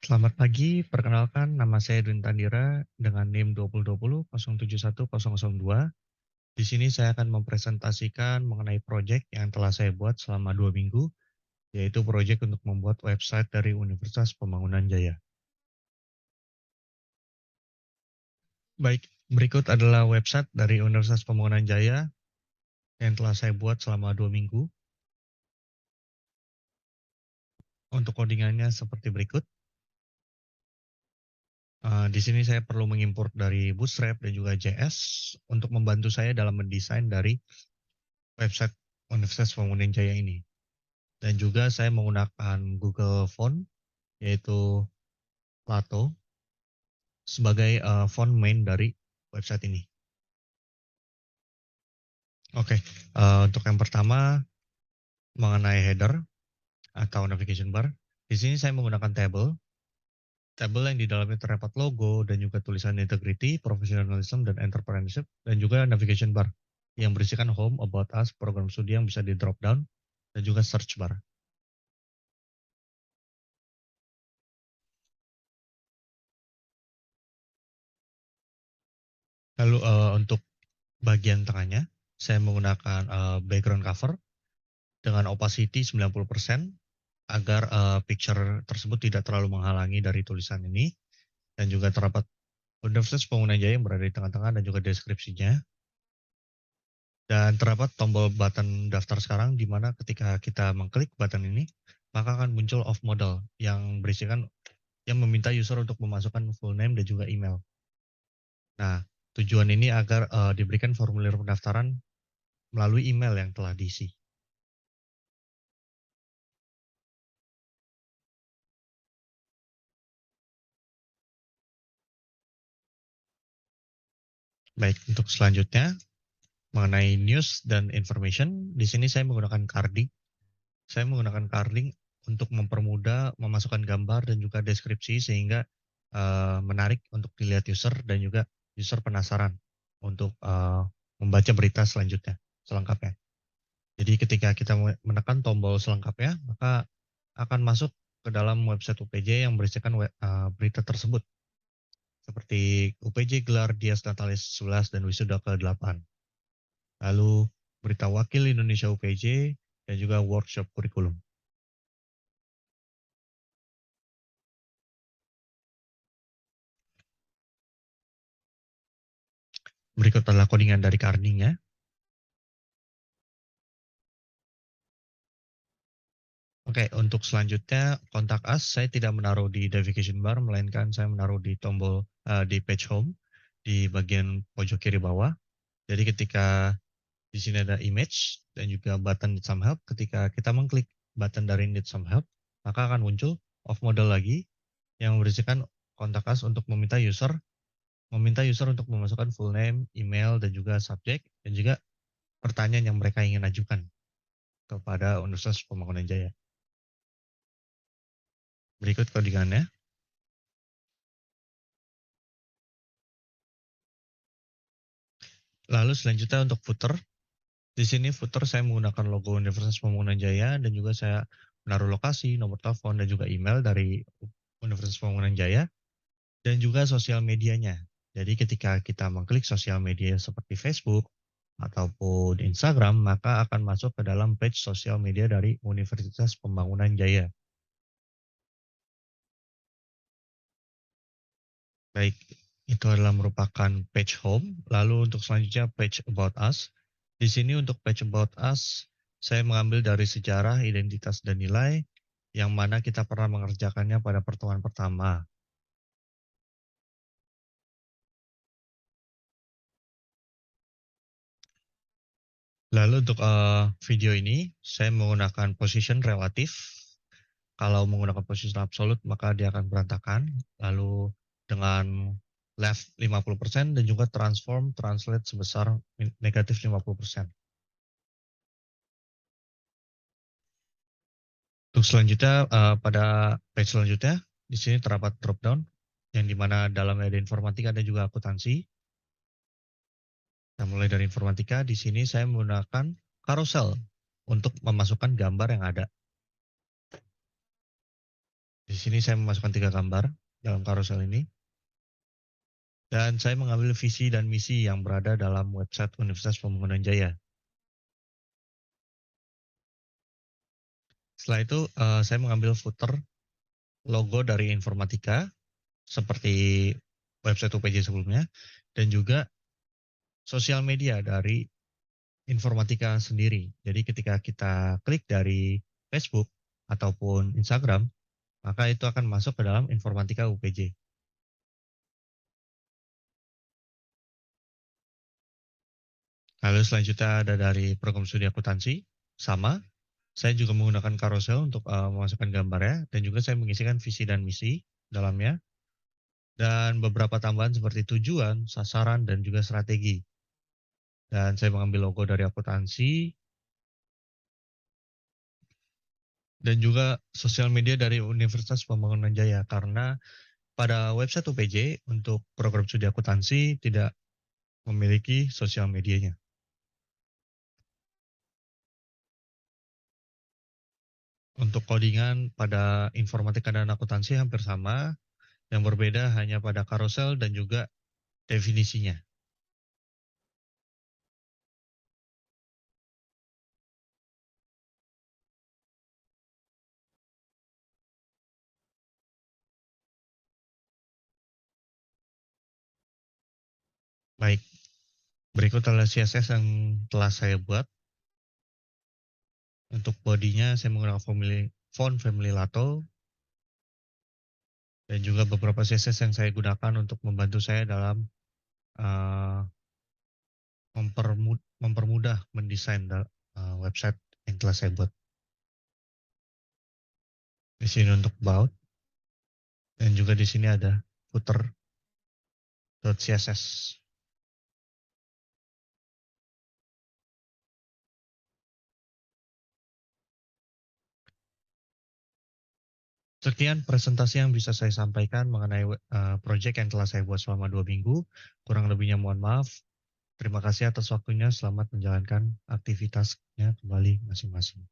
Selamat pagi, perkenalkan nama saya Edwin Tandira dengan NIM 2020 071002. Di sini saya akan mempresentasikan mengenai proyek yang telah saya buat selama 2 minggu, yaitu proyek untuk membuat website dari Universitas Pembangunan Jaya. Baik, berikut adalah website dari Universitas Pembangunan Jaya yang telah saya buat selama 2 minggu. Untuk codingannya seperti berikut. Di sini saya perlu mengimport dari Bootstrap dan juga JS untuk membantu saya dalam mendesain dari website Universitas Pembangunan Jaya ini. Dan juga saya menggunakan Google Font, yaitu Plato, sebagai font main dari website ini. Oke, untuk yang pertama mengenai header atau navigation bar. Di sini saya menggunakan tabel yang di dalamnya terdapat logo dan juga tulisan integrity, professionalism, dan entrepreneurship, dan juga navigation bar yang berisikan home, about us, program studi yang bisa di drop down, dan juga search bar. Lalu untuk bagian tengahnya, saya menggunakan background cover dengan opacity 90% agar picture tersebut tidak terlalu menghalangi dari tulisan ini, dan juga terdapat Universitas Pembangunan Jaya yang berada di tengah-tengah dan juga deskripsinya. Dan terdapat tombol button daftar sekarang di mana ketika kita mengklik button ini, maka akan muncul off model yang berisikan yang meminta user untuk memasukkan full name dan juga email. Nah, tujuan ini agar diberikan formulir pendaftaran melalui email yang telah diisi. Baik, untuk selanjutnya mengenai news dan information, di sini saya menggunakan carding. Saya menggunakan carding untuk mempermudah memasukkan gambar dan juga deskripsi sehingga menarik untuk dilihat user dan juga user penasaran untuk membaca berita selanjutnya, selengkapnya. Jadi ketika kita menekan tombol selengkapnya, maka akan masuk ke dalam website UPJ yang berisikan berita tersebut, seperti UPJ gelar Dias Natalis 11 dan Wisuda ke-8. Lalu berita wakil Indonesia UPJ dan juga workshop kurikulum. Berikut adalah codingan dari cardingnya. Oke, untuk selanjutnya kontak us saya tidak menaruh di navigation bar, melainkan saya menaruh di tombol di page home di bagian pojok kiri bawah. Jadi ketika di sini ada image dan juga button need some help, ketika kita mengklik button dari need some help, maka akan muncul off model lagi yang berisikan kontak us untuk meminta user untuk memasukkan full name, email, dan juga subjek, dan juga pertanyaan yang mereka ingin ajukan kepada Universitas Pembangunan Jaya. Berikut codingannya. Lalu selanjutnya untuk footer. Di sini footer saya menggunakan logo Universitas Pembangunan Jaya dan juga saya menaruh lokasi, nomor telepon, dan juga email dari Universitas Pembangunan Jaya dan juga sosial medianya. Jadi ketika kita mengklik sosial media seperti Facebook ataupun Instagram, maka akan masuk ke dalam page sosial media dari Universitas Pembangunan Jaya. Baik, itu adalah merupakan page home. Lalu untuk selanjutnya page about us. Di sini untuk page about us, saya mengambil dari sejarah, identitas, dan nilai yang mana kita pernah mengerjakannya pada pertemuan pertama. Lalu untuk video ini, saya menggunakan position relatif. Kalau menggunakan position absolut, maka dia akan berantakan. Lalu dengan left 50% dan juga transform translate sebesar negatif 50%. Untuk selanjutnya, pada page selanjutnya, di sini terdapat drop down, yang dimana dalamnya ada informatika dan juga akuntansi. Nah, mulai dari informatika, di sini saya menggunakan carousel untuk memasukkan gambar yang ada. Di Di sini saya memasukkan 3 gambar dalam carousel ini, dan saya mengambil visi dan misi yang berada dalam website Universitas Pembangunan Jaya. Setelah itu, saya mengambil footer logo dari informatika seperti website UPJ sebelumnya, dan juga sosial media dari informatika sendiri. Jadi ketika kita klik dari Facebook ataupun Instagram, maka itu akan masuk ke dalam informatika UPJ. Lalu selanjutnya ada dari program studi akuntansi, sama. Saya juga menggunakan carousel untuk memasukkan gambarnya, dan juga saya mengisikan visi dan misi dalamnya, dan beberapa tambahan seperti tujuan, sasaran, dan juga strategi. Dan saya mengambil logo dari akuntansi, dan juga sosial media dari Universitas Pembangunan Jaya, karena pada website UPJ untuk program studi akuntansi tidak memiliki sosial medianya. Untuk codingan pada informatika dan akuntansi hampir sama, yang berbeda hanya pada carousel dan juga definisinya. Baik, berikut adalah CSS yang telah saya buat. Untuk bodinya saya menggunakan font family Lato, dan juga beberapa CSS yang saya gunakan untuk membantu saya dalam uh, mempermudah mendesain website yang telah saya buat. Di sini untuk about, dan juga di sini ada footer.css. Sekian presentasi yang bisa saya sampaikan mengenai proyek yang telah saya buat selama 2 minggu. Kurang lebihnya mohon maaf. Terima kasih atas waktunya. Selamat menjalankan aktivitasnya kembali masing-masing.